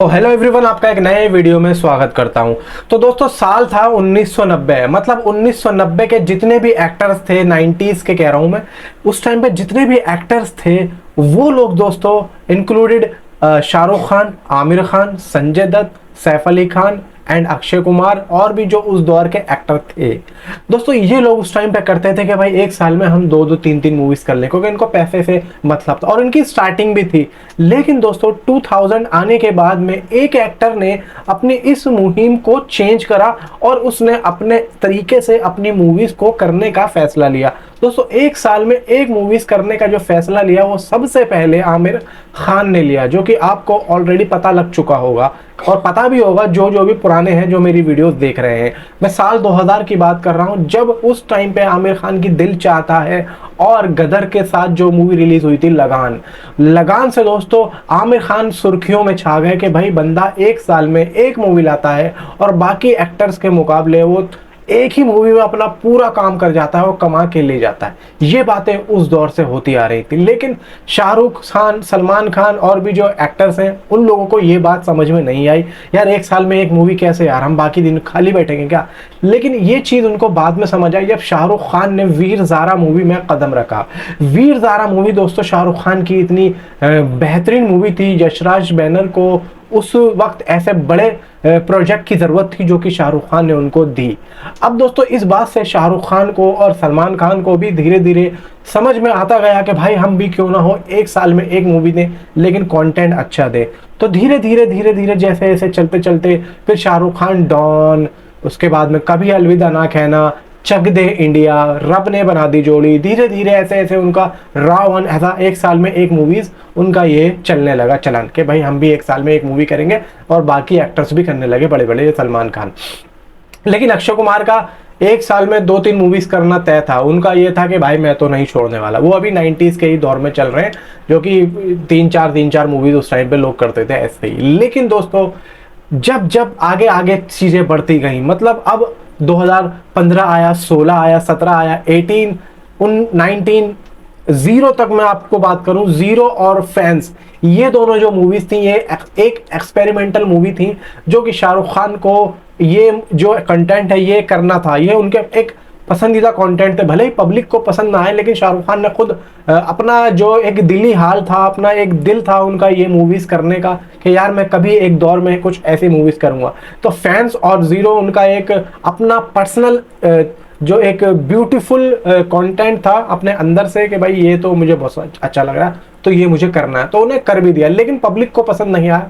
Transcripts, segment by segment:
Hello everyone, आपका एक नए वीडियो में स्वागत करता हूं। तो दोस्तों साल था 1990, मतलब 1990 के जितने भी एक्टर्स थे, 90s के कह रहा हूं मैं, उस टाइम पे जितने भी एक्टर्स थे वो लोग दोस्तों इंक्लूडेड शाहरुख खान, आमिर खान, संजय दत्त, सैफ अली खान एंड अक्षय कुमार और भी जो उस दौर के एक्टर थे दोस्तों, ये लोग उस टाइम पे करते थे कि भाई एक साल में हम दो दो तीन तीन मूवीज कर लें, क्योंकि इनको पैसे से मतलब था और इनकी स्टार्टिंग भी थी। लेकिन दोस्तों 2000 आने के बाद में एक एक्टर ने अपनी इस मुहिम को चेंज करा और उसने अपने तरीके से अपनी मूवीज को करने का फैसला लिया। दोस्तों एक साल में एक मूवीज करने का जो फैसला लिया वो सबसे पहले आमिर खान ने लिया, जो कि आपको ऑलरेडी पता लग चुका होगा और पता भी होगा जो जो भी पुराने हैं जो मेरी वीडियोस देख रहे हैं। मैं साल 2000 की बात कर रहा हूं, जब उस टाइम पे आमिर खान की दिल चाहता है और गदर के साथ जो मूवी रिलीज हुई थी लगान से दोस्तों आमिर खान सुर्खियों में छा गए कि भाई बंदा एक साल में एक मूवी लाता है और बाकी एक्टर्स के मुकाबले वो एक ही मूवी में अपना पूरा काम कर जाता है और कमा के ले जाता है। ये बातें उस दौर से होती आ रही थी, लेकिन शाहरुख खान, सलमान खान और भी जो एक्टर्स हैं उन लोगों को ये बात समझ में नहीं आई, यार एक साल में एक मूवी कैसे, यार हम बाकी दिन खाली बैठेंगे क्या। लेकिन ये चीज उनको बाद में समझ आई जब शाहरुख खान ने वीर ज़ारा मूवी में कदम रखा। वीर ज़ारा मूवी दोस्तों शाहरुख खान की इतनी बेहतरीन मूवी थी, यशराज बैनर को उस वक्त ऐसे बड़े प्रोजेक्ट की जरूरत थी जो कि शाहरुख खान ने उनको दी। अब दोस्तों इस बात से शाहरुख खान को और सलमान खान को भी धीरे धीरे समझ में आता गया कि भाई हम भी क्यों ना हो एक साल में एक मूवी दें लेकिन कंटेंट अच्छा दे। तो धीरे धीरे जैसे ऐसे चलते चलते फिर शाहरुख खान डॉन, उसके बाद में कभी अलविदा ना कहना, चक दे इंडिया, रब ने बना दी जोड़ी, धीरे धीरे ऐसे ऐसे उनका रावण, ऐसा एक साल में एक मूवीज उनका ये चलने लगा चलन कि भाई हम भी एक साल में एक मूवी करेंगे और बाकी एक्टर्स भी करने लगे बड़े बड़े, सलमान खान। लेकिन अक्षय कुमार का एक साल में दो तीन मूवीज करना तय था। उनका ये था कि भाई मैं तो नहीं छोड़ने वाला। वो अभी 90s के ही दौर में चल रहे हैं, जो कि तीन चार मूवीज उस टाइम पे लोग करते थे ऐसे ही। लेकिन दोस्तों जब जब आगे आगे चीजें बढ़ती गई, मतलब अब 2015 आया, 16 आया, 17 आया, 18, 19, जीरो तक मैं आपको बात करूं, जीरो और फैंस, ये दोनों जो मूवीज थी ये एक एक्सपेरिमेंटल मूवी थी जो कि शाहरुख खान को ये जो कंटेंट है ये करना था, ये उनके एक पसंदीदा कंटेंट थे। भले ही पब्लिक को पसंद ना आए, लेकिन शाहरुख खान ने खुद अपना जो एक दिली हाल था, अपना एक दिल था उनका ये मूवीज करने का कि यार मैं कभी एक दौर में कुछ ऐसी मूवीज करूंगा। तो फैंस और जीरो उनका एक अपना पर्सनल जो एक ब्यूटीफुल कंटेंट था अपने अंदर से कि भाई ये तो मुझे बहुत अच्छा लग रहा है तो ये मुझे करना है, तो उन्हें कर भी दिया। लेकिन पब्लिक को पसंद नहीं आया,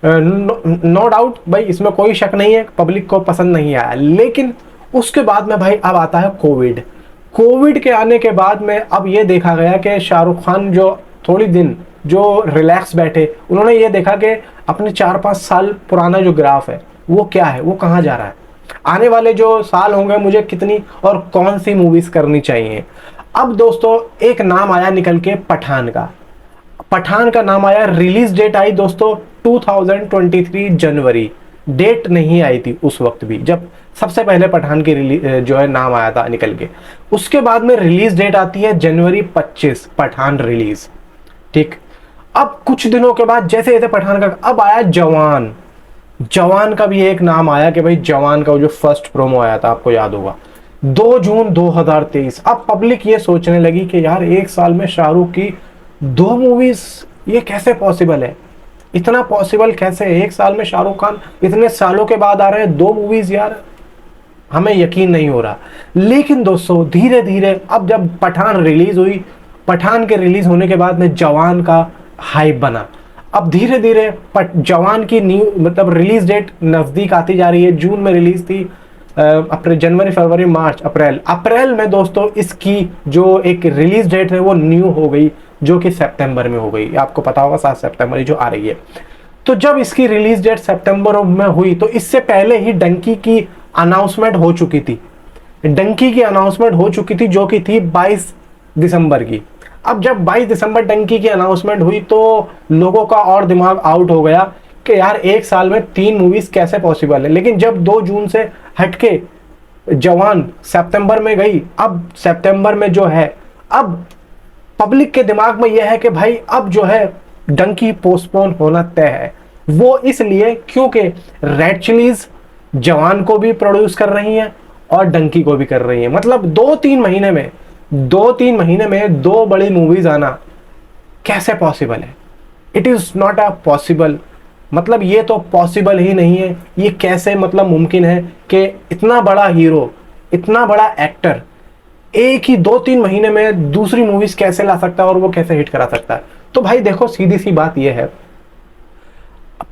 नो डाउट भाई, इसमें कोई शक नहीं है, पब्लिक को पसंद नहीं आया। लेकिन उसके बाद में भाई अब आता है कोविड के आने के बाद में अब ये देखा गया कि शाहरुख खान जो थोड़ी दिन जो रिलैक्स बैठे, उन्होंने ये देखा कि अपने 4-5 साल पुराना जो ग्राफ है वो क्या है, वो कहाँ जा रहा है, आने वाले जो साल होंगे मुझे कितनी और कौन सी मूवीज करनी चाहिए। अब दोस्तों एक नाम आया निकल के पठान का नाम आया। रिलीज डेट आई दोस्तों 2023 जनवरी, डेट नहीं आई थी उस वक्त भी जब सबसे पहले पठान की जो है नाम आया था निकल के। उसके बाद में रिलीज डेट आती है जनवरी 25, पठान रिलीज, ठीक। अब कुछ दिनों के बाद जैसे जैसे पठान का अब आया जवान का भी एक नाम आया कि भाई जवान का जो फर्स्ट प्रोमो आया था आपको याद होगा 2 जून 2023। अब पब्लिक ये सोचने लगी कि यार एक साल में शाहरुख की 2 मूवीज, ये कैसे पॉसिबल है, इतना पॉसिबल कैसे है, एक साल में शाहरुख खान इतने सालों के बाद आ रहे हैं 2 मूवीज, यार हमें यकीन नहीं हो रहा। लेकिन दोस्तों धीरे धीरे अब जब पठान रिलीज हुई, पठान के रिलीज होने के बाद में जवान का हाइप बना। अब धीरे धीरे जवान की न्यू मतलब रिलीज डेट नजदीक आती जा रही है। जून में रिलीज थी, अप्रैल, जनवरी, फरवरी, मार्च, अप्रैल में दोस्तों इसकी जो एक रिलीज डेट है वो न्यू हो गई, जो कि सितंबर में हो गई। आपको पता होगा 7 सितंबर जो आ रही है। तो जब इसकी रिलीज डेट सितंबर में हुई तो इससे पहले ही डंकी की अनाउंसमेंट हो चुकी थी, जो कि थी 22 दिसंबर की। अब जब 22 दिसंबर डंकी की अनाउंसमेंट हुई तो लोगों का और दिमाग आउट हो गया कि यार एक साल में 3 मूवीज कैसे पॉसिबल है। लेकिन जब 2 जून से हटके जवान सितंबर में गई, अब सितंबर में जो है अब पब्लिक के दिमाग में यह है कि भाई अब जो है डंकी पोस्टपोन होना तय है। वो इसलिए क्योंकि रेड चिलीज जवान को भी प्रोड्यूस कर रही हैं और डंकी को भी कर रही हैं। मतलब 2-3 महीने में 2 बड़ी मूवीज आना कैसे पॉसिबल है? It is not a possible, मतलब ये तो पॉसिबल ही नहीं है। ये कैसे मतलब मुमकिन है कि इतना बड़ा हीरो, इतना बड़ा एक्टर एक ही 2-3 महीने में दूसरी मूवीज कैसे ला सकता है और वो कैसे हिट करा सकता है? तो भाई देखो, सीधी सी बात ये है,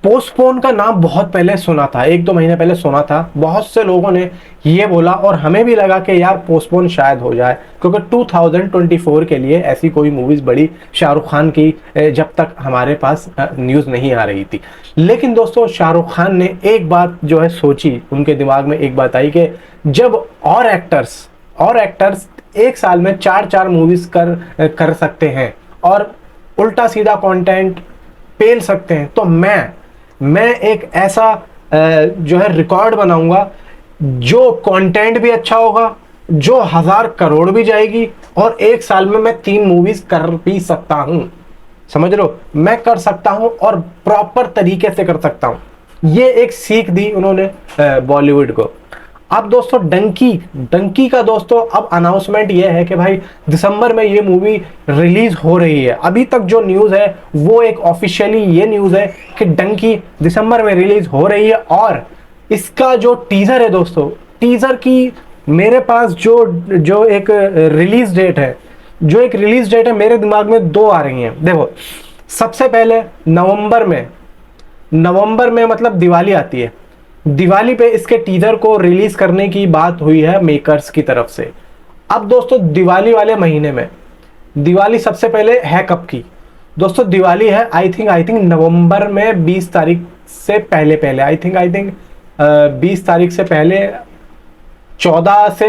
पोस्टपोन का नाम बहुत पहले सुना था, 1-2 महीने पहले सुना था। बहुत से लोगों ने ये बोला और हमें भी लगा कि यार पोस्टपोन शायद हो जाए, क्योंकि 2024 के लिए ऐसी कोई मूवीज बड़ी शाहरुख खान की जब तक हमारे पास न्यूज नहीं आ रही थी। लेकिन दोस्तों, शाहरुख खान ने एक बात जो है सोची, उनके दिमाग में एक बात आई कि जब और एक्टर्स एक साल में 4-4 मूवीज कर सकते हैं और उल्टा सीधा कंटेंट पेल सकते हैं, तो मैं एक ऐसा जो है रिकॉर्ड बनाऊंगा जो कंटेंट भी अच्छा होगा, जो 1000 करोड़ भी जाएगी और एक साल में मैं 3 मूवीज कर भी सकता हूं। समझ लो, मैं कर सकता हूं और प्रॉपर तरीके से कर सकता हूं। ये एक सीख दी उन्होंने बॉलीवुड को। अब दोस्तों, डंकी का दोस्तों अब अनाउंसमेंट ये है कि भाई दिसंबर में ये मूवी रिलीज हो रही है। अभी तक जो न्यूज है वो एक ऑफिशियली ये न्यूज है कि डंकी दिसंबर में रिलीज हो रही है। और इसका जो टीजर है दोस्तों, टीजर की मेरे पास जो एक रिलीज डेट है, मेरे दिमाग में 2 आ रही हैं। देखो, सबसे पहले नवंबर में मतलब दिवाली आती है, दिवाली पे इसके टीजर को रिलीज करने की बात हुई है मेकर्स की तरफ से। अब दोस्तों, दिवाली वाले महीने में, दिवाली सबसे पहले है कब की दोस्तों? दिवाली है आई थिंक नवंबर में 20 तारीख से पहले आई थिंक 20 तारीख से पहले 14 से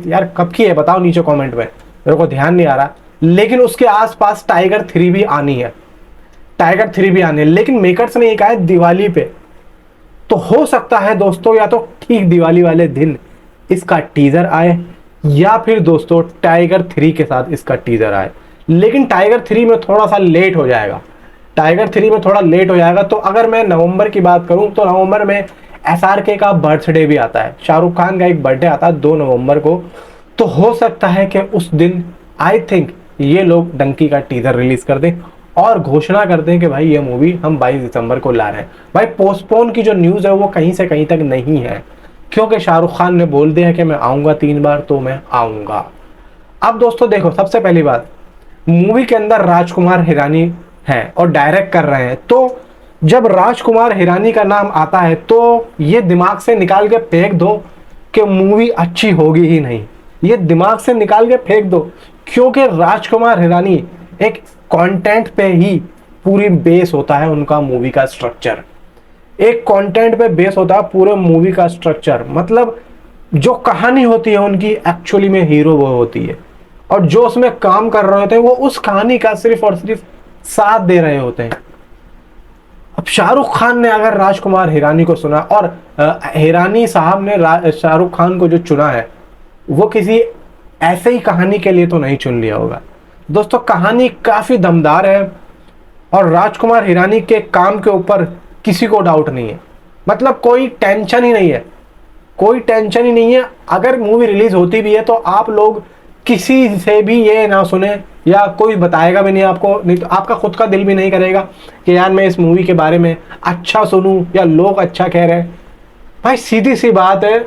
यार कब की है बताओ नीचे कमेंट में, मेरे को ध्यान नहीं आ रहा। लेकिन उसके आसपास टाइगर 3 भी आनी है, लेकिन मेकर्स ने ये कहा है दिवाली पे। तो हो सकता है दोस्तों, या तो ठीक दिवाली वाले दिन इसका टीजर आए, या फिर दोस्तों टाइगर 3 के साथ इसका टीजर आए। लेकिन टाइगर 3 में थोड़ा सा लेट हो जाएगा, तो अगर मैं नवंबर की बात करूं तो नवंबर में SRK का बर्थडे भी आता है, शाहरुख खान का एक बर्थडे आता है 2 नवंबर को। तो हो सकता है कि उस दिन आई थिंक ये लोग डंकी का टीजर रिलीज कर दें और घोषणा कर दें कि भाई ये मूवी हम 22 दिसंबर को ला रहे हैं। भाई पोस्टपोन की जो न्यूज़ है वो कहीं से कहीं तक नहीं है, क्योंकि शाहरुख खान ने बोल दिया है कि मैं आऊँगा 3 बार, तो मैं आऊँगा। अब दोस्तों देखो, सबसे पहली बात, मूवी के अंदर राजकुमार हिरानी है और डायरेक्ट कर रहे हैं। तो जब राजकुमार हिरानी का नाम आता है तो ये दिमाग से निकाल के फेंक दो कि मूवी अच्छी होगी ही नहीं। ये दिमाग से निकाल के फेंक दो, क्योंकि राजकुमार हिरानी एक कंटेंट पे ही पूरी बेस होता है उनका मूवी का स्ट्रक्चर। एक कंटेंट पे बेस होता है पूरे मूवी का स्ट्रक्चर। मतलब जो कहानी होती है उनकी, एक्चुअली में हीरो वो होती है, और जो उसमें काम कर रहे होते हैं वो उस कहानी का सिर्फ और सिर्फ साथ दे रहे होते हैं। अब शाहरुख खान ने अगर राजकुमार हिरानी को सुना, और हिरानी साहब ने शाहरुख खान को जो चुना है, वो किसी ऐसे ही कहानी के लिए तो नहीं चुन लिया होगा। दोस्तों, कहानी काफी दमदार है और राजकुमार हिरानी के काम के ऊपर किसी को डाउट नहीं है। मतलब कोई टेंशन ही नहीं है। अगर मूवी रिलीज होती भी है तो आप लोग किसी से भी ये ना सुने, या कोई बताएगा भी नहीं आपको, नहीं तो आपका खुद का दिल भी नहीं करेगा कि यार मैं इस मूवी के बारे में अच्छा सुनूं या लोग अच्छा कह रहे हैं। भाई सीधी सी बात है,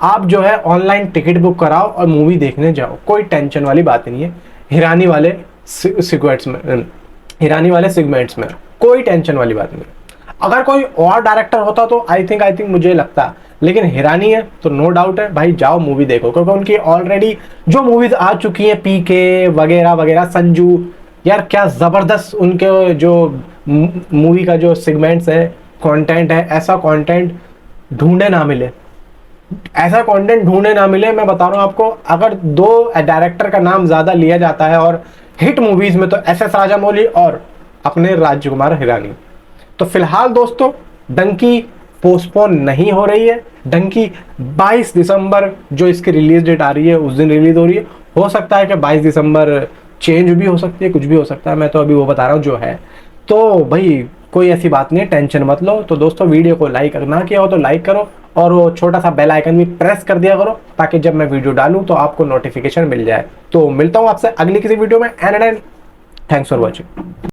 आप जो है ऑनलाइन टिकट बुक कराओ और मूवी देखने जाओ, कोई टेंशन वाली बात नहीं है। हिरानी वाले सेगमेंट्स में कोई टेंशन वाली बात नहीं। अगर कोई और डायरेक्टर होता तो आई थिंक मुझे लगता, लेकिन हिरानी है तो नो डाउट है भाई, जाओ मूवी देखो, क्योंकि उनकी ऑलरेडी जो मूवीज आ चुकी हैं, पीके वगैरह वगैरह, संजू, यार क्या जबरदस्त उनके जो मूवी का जो सेगमेंट्स है, कंटेंट है, ऐसा कंटेंट ढूंढे ना मिले। मैं बता रहा हूँ आपको, अगर 2 डायरेक्टर का नाम ज्यादा लिया जाता है और हिट मूवीज में, तो SS राजामौली और अपने राजकुमार हिरानी। तो फिलहाल दोस्तों, डंकी पोस्टपोन नहीं हो रही है। डंकी 22 दिसंबर जो इसकी रिलीज डेट आ रही है उस दिन रिलीज हो रही है। हो सकता है कि 22 दिसंबर चेंज भी हो सकती है, कुछ भी हो सकता है, मैं तो अभी वो बता रहा हूँ जो है। तो भाई कोई ऐसी बात नहीं है, टेंशन मत लो। तो दोस्तों वीडियो को लाइक ना किया हो तो लाइक करो और वो छोटा सा बेल आइकन भी प्रेस कर दिया करो, ताकि जब मैं वीडियो डालूं तो आपको नोटिफिकेशन मिल जाए। तो मिलता हूं आपसे अगली किसी वीडियो में। And thanks for watching.